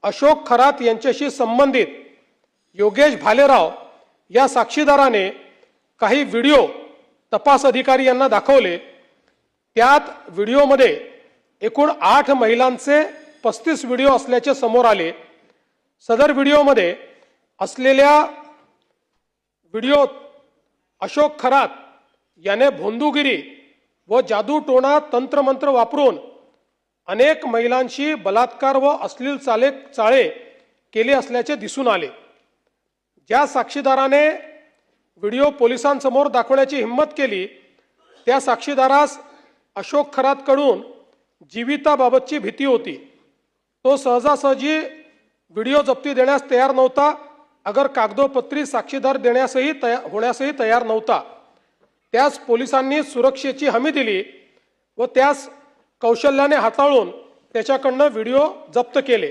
अशोक खरात यांच्याशी संबंधित योगेश भालेराव या साक्षीदाराने काही व्हिडिओ तपास अधिकारी यांना दाखवले। त्यात व्हिडिओमध्ये एकूण 8 महिलांचे 35 व्हिडिओ असल्याचे समोर आले। सदर व्हिडिओमध्ये असलेल्या व्हिडिओत अशोक खरात याने भोंदूगिरी व जादूटोणा तंत्रमंत्र वापरून अनेक महिलांशी बलात्कार व अश्लील चाळे केले असल्याचे दिसून आले। ज्या साक्षीदाराने व्हिडिओ पोलिसांसमोर दाखवण्याची हिम्मत केली त्या साक्षीदारास अशोक खरातकडून जीविताबाबतची भीती होती। तो सहजासहजी व्हिडिओ जप्ती देण्यास तयार नव्हता, अगर कागदोपत्री साक्षीदार होण्यासही तयार नव्हता। त्यास पोलिसांनी सुरक्षेची हमी दिली व त्यास कौशल्याने हाताळून त्याच्याकडून व्हिडिओ जप्त केले।